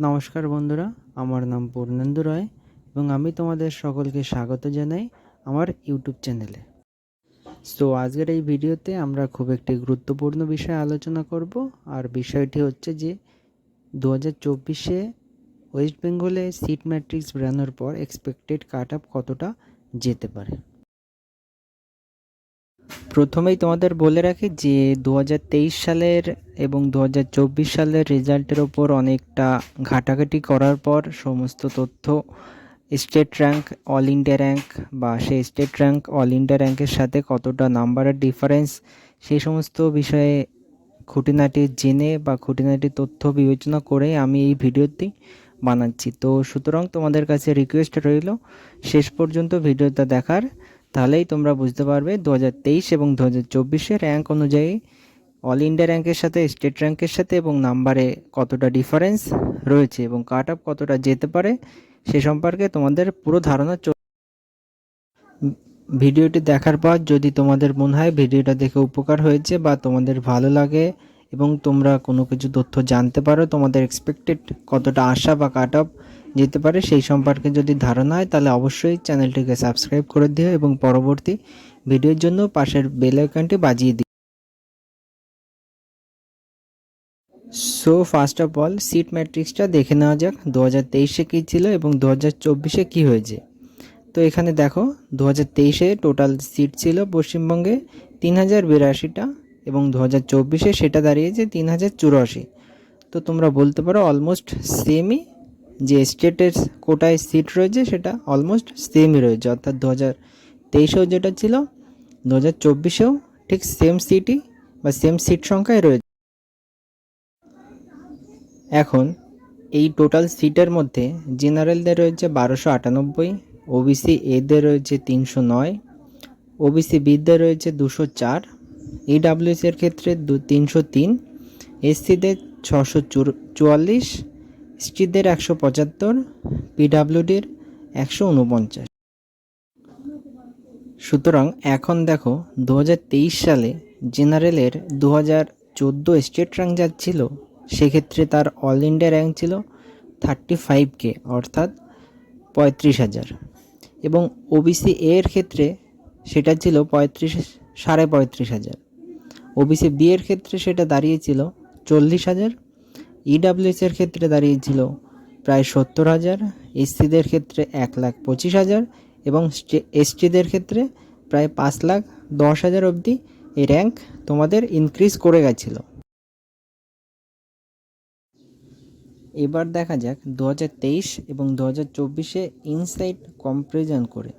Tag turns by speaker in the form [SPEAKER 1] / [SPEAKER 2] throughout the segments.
[SPEAKER 1] নমস্কার বন্ধুরা, আমার নাম পূর্ণেন্দু রায় এবং আমি তোমাদের সকলকে স্বাগত জানাই আমার ইউটিউব চ্যানেলে। সো আজকের এই ভিডিওতে আমরা খুব একটি গুরুত্বপূর্ণ বিষয়ে আলোচনা করব, আর বিষয়টি হচ্ছে যে 2024-এ ওয়েস্ট বেঙ্গলে সিট ম্যাট্রিক্স বেরানোর পর এক্সপেক্টেড কাট অফ কতটা যেতে পারে। প্রথমেই তোমাদের বলে রাখি যে 2023 সালের এবং 2024 সালের রেজাল্টের ওপর অনেকটা ঘাটাঘাটি করার পর সমস্ত তথ্য state rank, all India rank বা সেই স্টেট র্যাঙ্ক অল ইন্ডিয়া র্যাঙ্কের সাথে কতটা নাম্বারের ডিফারেন্স, সেই সমস্ত বিষয়ে খুঁটিনাটি জেনে বা খুঁটিনাটি তথ্য বিবেচনা করে আমি এই ভিডিওটি বানাচ্ছি। তো সুতরাং তোমাদের কাছে রিকোয়েস্ট রইল শেষ পর্যন্ত ভিডিওটা দেখার, তাহলেই তোমরা বুঝতে পারবে 2023 এবং 2024-এ র্যাঙ্ক অনুযায়ী অল ইন্ডিয়া র্যাঙ্কের সাথে স্টেট র্যাঙ্কের সাথে এবং নাম্বারে কতটা ডিফারেন্স রয়েছে এবং কাট অফ কতটা যেতে পারে সে সম্পর্কে তোমাদের পুরো ধারণা। ভিডিওটি দেখার পর যদি তোমাদের মনে হয় ভিডিওটা দেখে উপকার হয়েছে বা তোমাদের ভালো লাগে এবং তোমরা কোনো কিছু তথ্য জানতে পারো, তোমাদের এক্সপেক্টেড কতটা আশা বা কাট অফ যেতে পারে সেই সম্পর্কে যদি ধারণা হয়, তাহলে অবশ্যই চ্যানেলটিকে সাবস্ক্রাইব করে দিও এবং পরবর্তী ভিডিওর জন্য পাশের বেল আইকনটি বাজিয়ে দিও। So first of all seat ম্যাট্রিক্সটা দেখে নেওয়া যাক 2023-এ কী ছিল এবং 2024-এ কী হয়েছে। তো এখানে দেখো 2023-এ টোটাল সিট ছিল পশ্চিমবঙ্গে 3082টা এবং 2024-এ সেটা দাঁড়িয়েছে 3084। তো তোমরা বলতে পারো অলমোস্ট সেমই, যে স্টেটের কোটায় সিট রয়েছে সেটা অলমোস্ট সেমই রয়েছে, অর্থাৎ 2023-এও যেটা ছিল 2024-এও ঠিক সেম সিটই বা সেম সিট সংখ্যায় রয়েছে। এখন এই টোটাল সিটের মধ্যে জেনারেলদের রয়েছে 1298, ওবিসি এদের রয়েছে 309, ওবিসি বিদের রয়েছে 204, ইডাব্লিউএস এর ক্ষেত্রে 303, এসসিদের 644, এসটিদের 175, পিডাব্লিউডির 149। সুতরাং এখন দেখো 2023 সালে জেনারেলের 2014 স্টেট র্যাঙ্ক যা ছিল সেক্ষেত্রে তার অল ইন্ডিয়া র্যাঙ্ক ছিল 35K, অর্থাৎ 35,000, এবং ওবিসি এর ক্ষেত্রে সেটা ছিল 35,500, ওবিসি বি এর ক্ষেত্রে সেটা দাঁড়িয়েছিল 40,000, ইডাব্লিউএস এর ক্ষেত্রে দাঁড়িয়েছিল প্রায় 70,000, এসসিদের ক্ষেত্রে 1,25,000 এবং এসটিদের ক্ষেত্রে প্রায় 5,10,000 অবধি এই র্যাঙ্ক তোমাদের ইনক্রিজ করে গেছিলো। এবার দেখা যাক 2023 এবং 2024-এ ইনসাইট কম্পারিজন করে।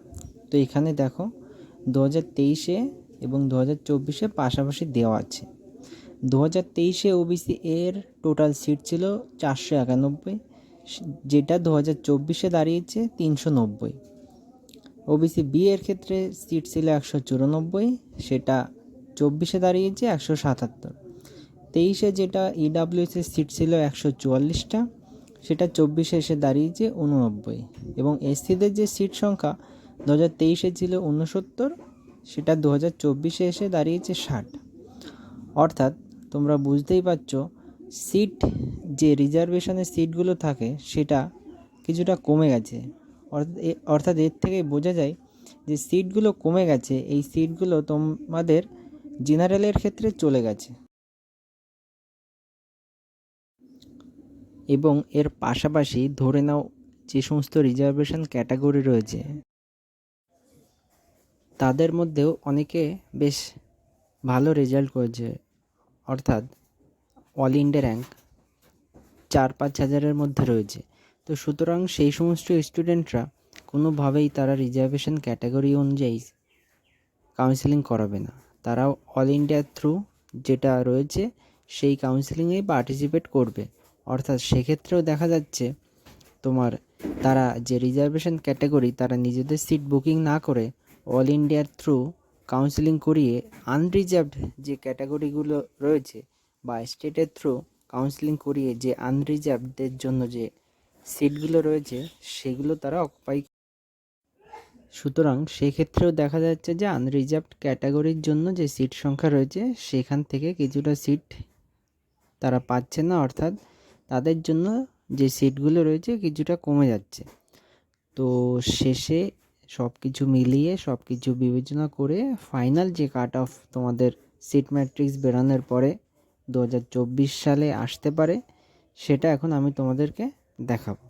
[SPEAKER 1] তো এখানে দেখো 2023-এ এবং 2024-এ পাশাপাশি দেওয়া আছে। 2023-এ ওবিসি এর টোটাল সিট ছিল 491, যেটা 2024-এ দাঁড়িয়েছে 390। ওবিসি বি এর ক্ষেত্রে সিট ছিল 194, সেটা 24-এ দাঁড়িয়েছে 177। 23-এ যেটা ইডাব্লিউএসের সিট ছিল 144টা, সেটা 24-এ এসে দাঁড়িয়েছে 89, এবং এসসিদের যে সিট সংখ্যা 2023-এ ছিল 69, সেটা 2024-এ এসে দাঁড়িয়েছে 60। অর্থাৎ তোমরা বুঝতেই পারছো সিট, যে রিজার্ভেশনের সিটগুলো থাকে সেটা কিছুটা কমে গেছে। অর্থাৎ এর থেকে বোঝা যায় যে সিটগুলো কমে গেছে, এই সিটগুলো তোমাদের জেনারেলের ক্ষেত্রে চলে গেছে। এবং এর পাশাপাশি ধরে নাও যে সমস্ত রিজার্ভেশন ক্যাটাগরি রয়েছে তাদের মধ্যেও অনেকে বেশ ভালো রেজাল্ট করেছে, অর্থাৎ অল ইন্ডিয়া র্যাঙ্ক 4-5 হাজারের মধ্যে রয়েছে। তো সুতরাং সেই সমস্ত স্টুডেন্টরা কোনোভাবেই তারা রিজার্ভেশন ক্যাটাগরি অনুযায়ী কাউন্সেলিং করাবে না, তারাও অল ইন্ডিয়ার থ্রু যেটা রয়েছে সেই কাউন্সেলিংয়েই পার্টিসিপেট করবে। অর্থাৎ সেক্ষেত্রেও দেখা যাচ্ছে তোমার তারা যে রিজার্ভেশন ক্যাটাগরি তারা নিজেদের সিট বুকিং না করে অল ইন্ডিয়ার থ্রু কাউন্সেলিং করিয়ে আনরিজার্ভড যে ক্যাটাগরিগুলো রয়েছে বা স্টেটের থ্রু কাউন্সেলিং করিয়ে যে আনরিজার্ভদের জন্য যে সিটগুলো রয়েছে সেগুলো তারা অকুপাই। সুতরাং সেক্ষেত্রেও দেখা যাচ্ছে যে আনরিজার্ভড ক্যাটাগরির জন্য যে সিট সংখ্যা রয়েছে সেখান থেকে কিছুটা সিট তারা পাচ্ছে না, অর্থাৎ তাদের জন্য যে সিটগুলো রয়েছে কিছুটা কমে যাচ্ছে। তো শেষে সব কিছু মিলিয়ে সব কিছু বিবেচনা করে ফাইনাল যে কাট অফ তোমাদের সিট ম্যাট্রিক্স বেরোনোর পরে 2024 সালে আসতে পারে, সেটা এখন আমি তোমাদেরকে দেখাবো।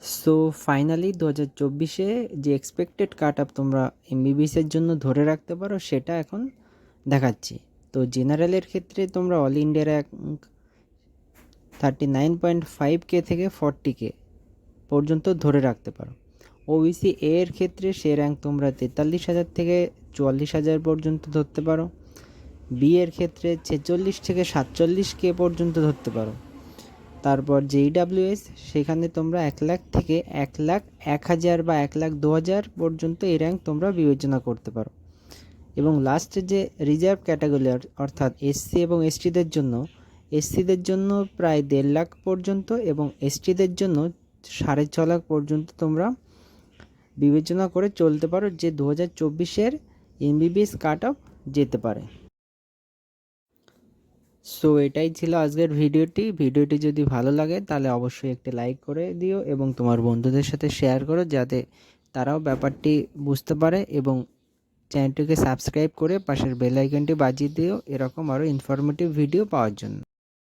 [SPEAKER 1] সো ফাইনালি 2024-এ যে এক্সপেক্টেড কাট অফ তোমরা এমবিবিএসের জন্য ধরে রাখতে পারো সেটা এখন দেখাচ্ছি। তো জেনারেলের ক্ষেত্রে তোমরা অল ইন্ডিয়া র্যাঙ্ক 39.5K থেকে 40K পর্যন্ত ধরে রাখতে পারো। ওবিসি এর ক্ষেত্রে সে র্যাঙ্ক তোমরা 43,000 থেকে 44,000 পর্যন্ত ধরতে পারো। বি এর ক্ষেত্রে 46 থেকে 47K পর্যন্ত ধরতে পারো। তারপর JWS সেখানে তোমরা 1 লাখ থেকে 1,01,000 বা 1,02,000 পর্যন্ত এই র্যাঙ্ক তোমরা বিবেচনা করতে পারো। এবং লাস্টে যে রিজার্ভ ক্যাটাগরি অর্থাৎ এসসি এবং এসটিদের জন্য প্রায় 1.5 লাখ পর্যন্ত এবং এসটিদের জন্য 6.5 লাখ পর্যন্ত তোমরা বিবেচনা করে চলতে পারো, যে 2024-এর এমবিবিএস কাট অফ যেতে পারে। সো এটাই ছিল আজকের ভিডিওটি যদি ভালো লাগে তাহলে অবশ্যই একটি লাইক করে দিও এবং তোমার বন্ধুদের সাথে শেয়ার করো, যাতে তারাও ব্যাপারটি বুঝতে পারে, এবং চ্যানেলটিকে সাবস্ক্রাইব করে পাশের বেল আইকনটি বাজিয়ে দিও এরকম আরও ইনফরমেটিভ ভিডিও পাওয়ার জন্য।